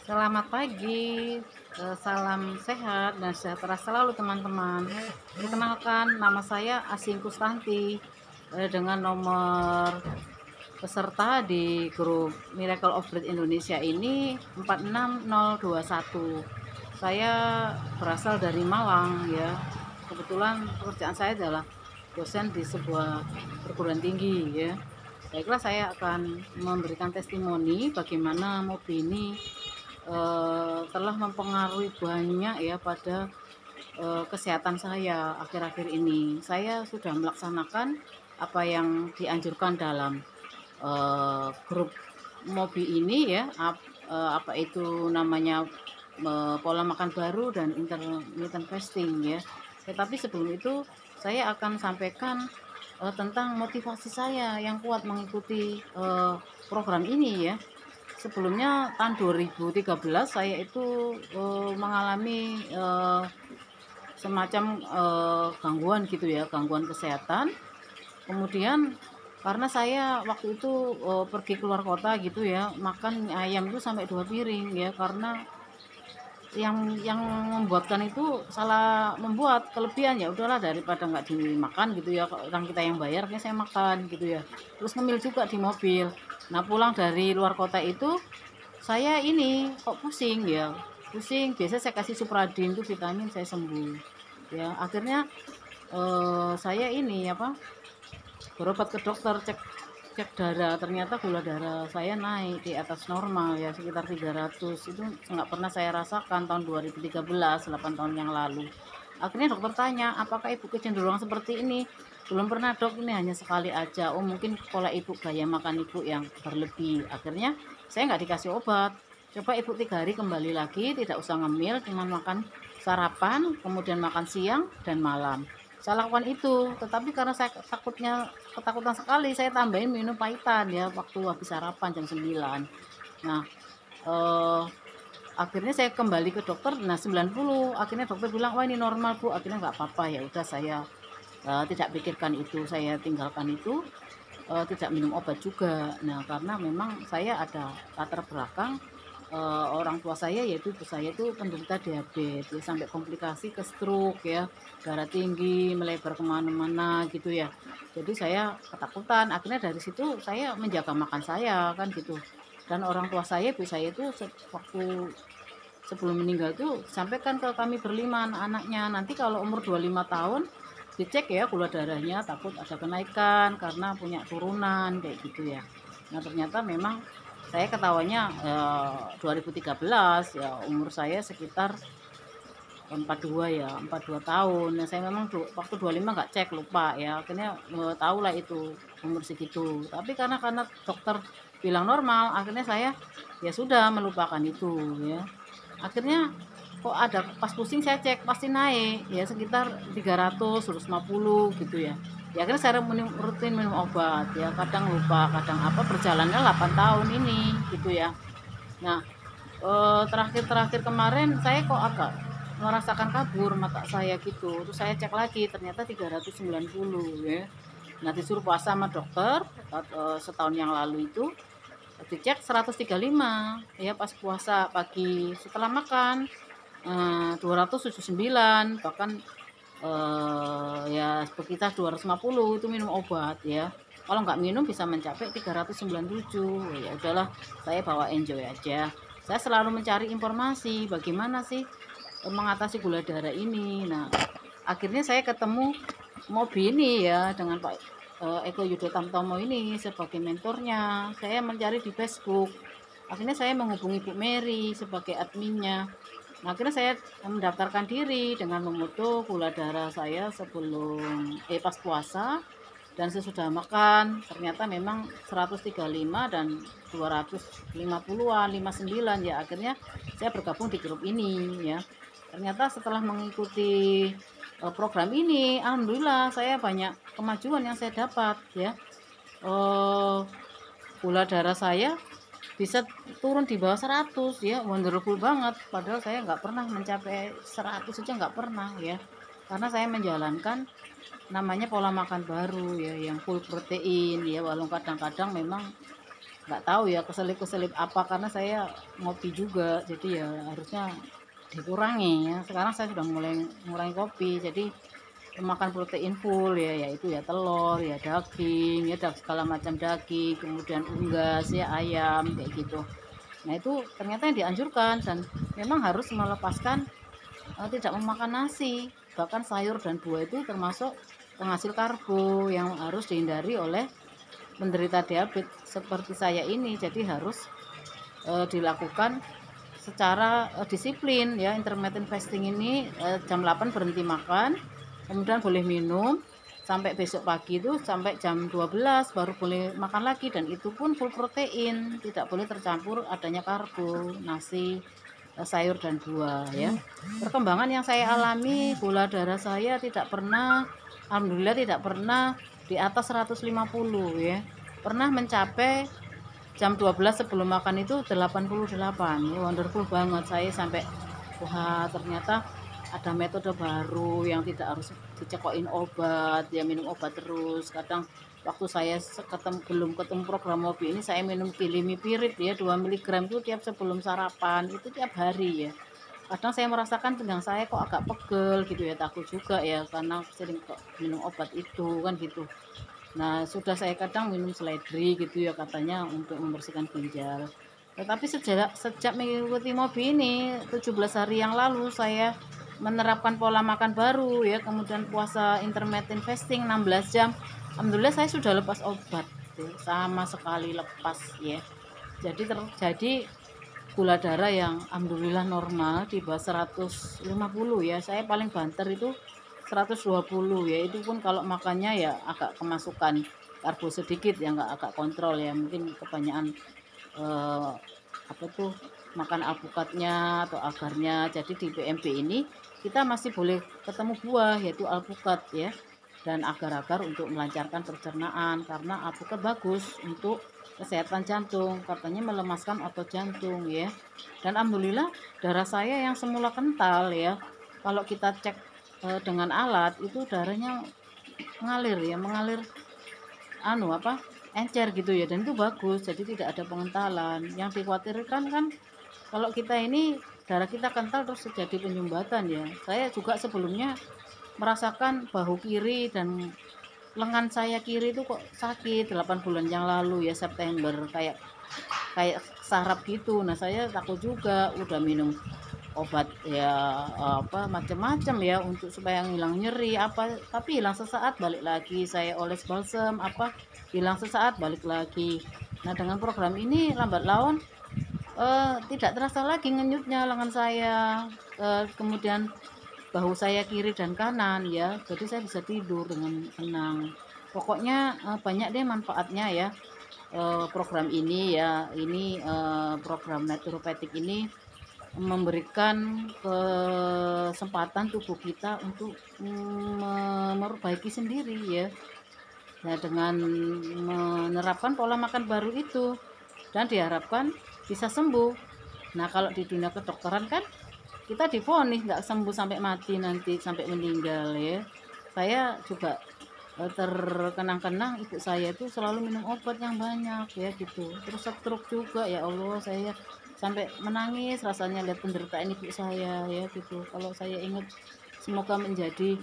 Selamat pagi, salam sehat dan sejahtera selalu teman-teman. Perkenalkan, nama saya Asing Kustanti, dengan nomor peserta di grup Miracle of Bread Indonesia ini 46021. Saya berasal dari Malang ya. Kebetulan pekerjaan saya adalah dosen di sebuah perguruan tinggi ya. Baiklah, saya akan memberikan testimoni bagaimana Mobi ini telah mempengaruhi banyak ya pada kesehatan saya akhir-akhir ini. Saya sudah melaksanakan apa yang dianjurkan dalam grup Mobi ini ya, apa itu namanya, pola makan baru dan intermittent fasting ya. Tetapi sebelum itu saya akan sampaikan tentang motivasi saya yang kuat mengikuti program ini ya. Sebelumnya tahun 2013 saya itu mengalami semacam gangguan gitu ya, gangguan kesehatan. Kemudian karena saya waktu itu pergi keluar kota gitu ya, makan ayam itu sampai 2 piring ya, karena yang membuatkan itu salah membuat, kelebihan. Ya udahlah, daripada nggak dimakan gitu ya, orang kita yang bayar, akhirnya saya makan gitu ya. Terus ngemil juga di mobil. Nah, pulang dari luar kota itu saya ini kok pusing ya, pusing. Biasa saya kasih Supradin itu vitamin, saya sembuh ya. Akhirnya saya ini apa, berobat ke dokter, cek cek darah, ternyata gula darah saya naik di atas normal ya, sekitar 300. Itu nggak pernah saya rasakan tahun 2013, 8 tahun yang lalu. Akhirnya dokter tanya, apakah ibu kecenderungan seperti ini? Belum pernah dok, ini hanya sekali aja. Oh, mungkin pola ibu, gaya makan ibu yang berlebih. Akhirnya saya nggak dikasih obat. Coba ibu 3 hari kembali lagi, tidak usah ngemil, cuman makan sarapan, kemudian makan siang dan malam. Saya lakukan itu, tetapi karena saya ketakutan sekali, saya tambahin minum pahitan ya waktu habis sarapan jam 9. Nah, eh, akhirnya saya kembali ke dokter, nah 90. Akhirnya dokter bilang, wah ini normal bu, akhirnya nggak apa-apa. Ya udah, saya tidak pikirkan itu, saya tinggalkan itu, tidak minum obat juga. Nah, karena memang saya ada latar belakang, orang tua saya, yaitu ibu saya itu penderita diabetes ya, sampai komplikasi ke stroke ya, darah tinggi, melebar kemana-mana gitu ya. Jadi saya ketakutan, akhirnya dari situ saya menjaga makan saya kan gitu. Dan orang tua saya, ibu saya itu waktu sebelum meninggal tuh sampaikan ke kami berlima anak-anaknya, nanti kalau umur 25 tahun dicek ya gula darahnya, takut ada kenaikan karena punya turunan kayak gitu ya. Nah, ternyata memang saya ketawanya 2013 ya, umur saya sekitar 42 ya, 42 tahun. Nah, saya memang waktu 25 nggak cek, lupa ya. Akhirnya tahu lah itu umur segitu. Tapi karena dokter bilang normal, akhirnya saya ya sudah melupakan itu ya. Akhirnya kok ada, pas pusing saya cek pasti naik ya, sekitar 300, 150 gitu ya. Ya akhirnya saya rutin minum obat ya, kadang lupa, kadang apa, berjalannya 8 tahun ini gitu ya. Nah, terakhir-terakhir kemarin saya kok agak merasakan kabur mata saya gitu. Terus saya cek lagi, ternyata 390 ya. Nah, disuruh puasa sama dokter setahun yang lalu itu, dicek 135 ya pas puasa pagi setelah makan, 279, bahkan ya sekitar 250 itu minum obat ya. Kalau nggak minum bisa mencapai 397. Ya udahlah, saya bawa enjoy aja. Saya selalu mencari informasi bagaimana sih mengatasi gula darah ini. Nah, akhirnya saya ketemu Mobi ini ya, dengan Pak Eko Yudo Tamtomo ini sebagai mentornya. Saya mencari di Facebook. Akhirnya saya menghubungi Bu Mary sebagai adminnya. Nah, akhirnya saya mendaftarkan diri dengan memoto gula darah saya sebelum pas puasa dan sesudah makan. Ternyata memang 135 dan 250-an, 59 ya. Akhirnya saya bergabung di grup ini ya. Ternyata setelah mengikuti program ini, alhamdulillah saya banyak kemajuan yang saya dapat ya. Oh, gula darah saya bisa turun di bawah 100 ya, wonderful banget. Padahal saya nggak pernah mencapai 100 saja, nggak pernah ya. Karena saya menjalankan namanya pola makan baru ya, yang full protein ya, walau kadang-kadang memang nggak tahu ya keselip-keselip apa, karena saya ngopi juga, jadi ya harusnya dikurangi ya. Sekarang saya sudah mulai mengurangi kopi, jadi makan protein full ya, yaitu ya telur, ya daging, ya segala macam daging, kemudian unggas, ya ayam kayak gitu. Nah itu ternyata yang dianjurkan, dan memang harus melepaskan tidak memakan nasi. Bahkan sayur dan buah itu termasuk penghasil karbo yang harus dihindari oleh penderita diabetes seperti saya ini. Jadi harus dilakukan secara disiplin ya. Intermittent fasting ini jam 8 berhenti makan, kemudian boleh minum sampai besok pagi, itu sampai jam 12 baru boleh makan lagi, dan itu pun full protein, tidak boleh tercampur adanya karbo, nasi, sayur dan buah ya. Perkembangan yang saya alami, gula darah saya tidak pernah, alhamdulillah tidak pernah di atas 150 ya. Pernah mencapai jam 12 sebelum makan itu 88. Ya, wonderful banget. Saya sampai wah, ternyata ada metode baru yang tidak harus dicekokin obat, ya minum obat terus. Kadang waktu saya belum ketemu program Mobi ini, saya minum Glimepiride ya 2 mg itu tiap sebelum sarapan, itu tiap hari ya. Kadang saya merasakan pinggang saya kok agak pegel gitu ya, takut juga ya karena sering minum obat itu kan gitu. Nah, sudah saya kadang minum seledri gitu ya katanya untuk membersihkan ginjal. Tetapi sejak mengikuti Mobi ini 17 hari yang lalu, saya menerapkan pola makan baru ya, kemudian puasa intermittent fasting 16 jam. Alhamdulillah saya sudah lepas obat ya, sama sekali lepas ya. Jadi terjadi gula darah yang alhamdulillah normal di bawah 150 ya. Saya paling banter itu 120 ya, itu pun kalau makannya ya agak kemasukan karbo sedikit ya, nggak agak kontrol ya, mungkin kebanyakan apa tuh makan alpukatnya atau agarnya. Jadi di PMB ini kita masih boleh ketemu buah yaitu alpukat ya, dan agar-agar untuk melancarkan pencernaan, karena alpukat bagus untuk kesehatan jantung, katanya melemaskan otot jantung ya. Dan alhamdulillah darah saya yang semula kental ya, kalau kita cek dengan alat itu darahnya mengalir encer gitu ya, dan itu bagus, jadi tidak ada pengentalan. Yang dikhawatirkan kan kalau kita ini darah kita kental terus terjadi penyumbatan ya. Saya juga sebelumnya merasakan bahu kiri dan lengan saya kiri itu kok sakit 8 bulan yang lalu ya, September, kayak saraf gitu. Nah saya takut juga, udah minum obat ya macam-macam ya untuk supaya hilang nyeri apa, tapi hilang sesaat balik lagi. Saya oles balsem hilang sesaat balik lagi. Nah dengan program ini lambat laun tidak terasa lagi ngenyutnya lengan saya, kemudian bahu saya kiri dan kanan ya, jadi saya bisa tidur dengan tenang. Pokoknya banyak deh manfaatnya ya, program ini ya. Ini program naturopatik ini memberikan kesempatan tubuh kita untuk memperbaiki sendiri ya. Nah dengan menerapkan pola makan baru itu, dan diharapkan bisa sembuh. Nah kalau di dunia kedokteran kan kita divonis nggak sembuh sampai mati, nanti sampai meninggal ya. Saya juga terkenang-kenang ibu saya itu selalu minum obat yang banyak ya gitu, terus stroke juga. Ya Allah, saya sampai menangis rasanya lihat penderitaan ibu saya ya gitu. Kalau saya ingat, semoga menjadi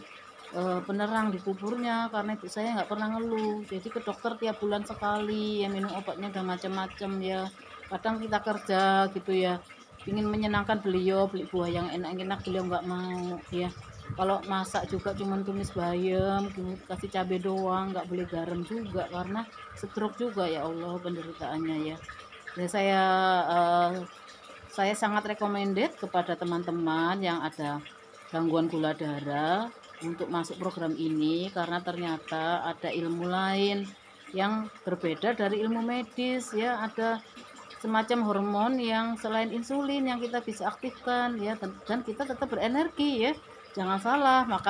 penerang di kuburnya, karena ibu saya nggak pernah ngeluh. Jadi ke dokter tiap bulan sekali ya, minum obatnya udah macam-macam ya. Kadang kita kerja gitu ya, ingin menyenangkan beliau, beli buah yang enak-enak, beliau nggak mau ya. Kalau masak juga cuman tumis bayam, kasih cabai doang, nggak boleh garam juga karena stroke juga. Ya Allah penderitaannya ya. Ya saya sangat recommended kepada teman-teman yang ada gangguan gula darah untuk masuk program ini, karena ternyata ada ilmu lain yang berbeda dari ilmu medis ya. Ada semacam hormon yang selain insulin yang kita bisa aktifkan ya, dan kita tetap berenergi ya. Jangan salah, makan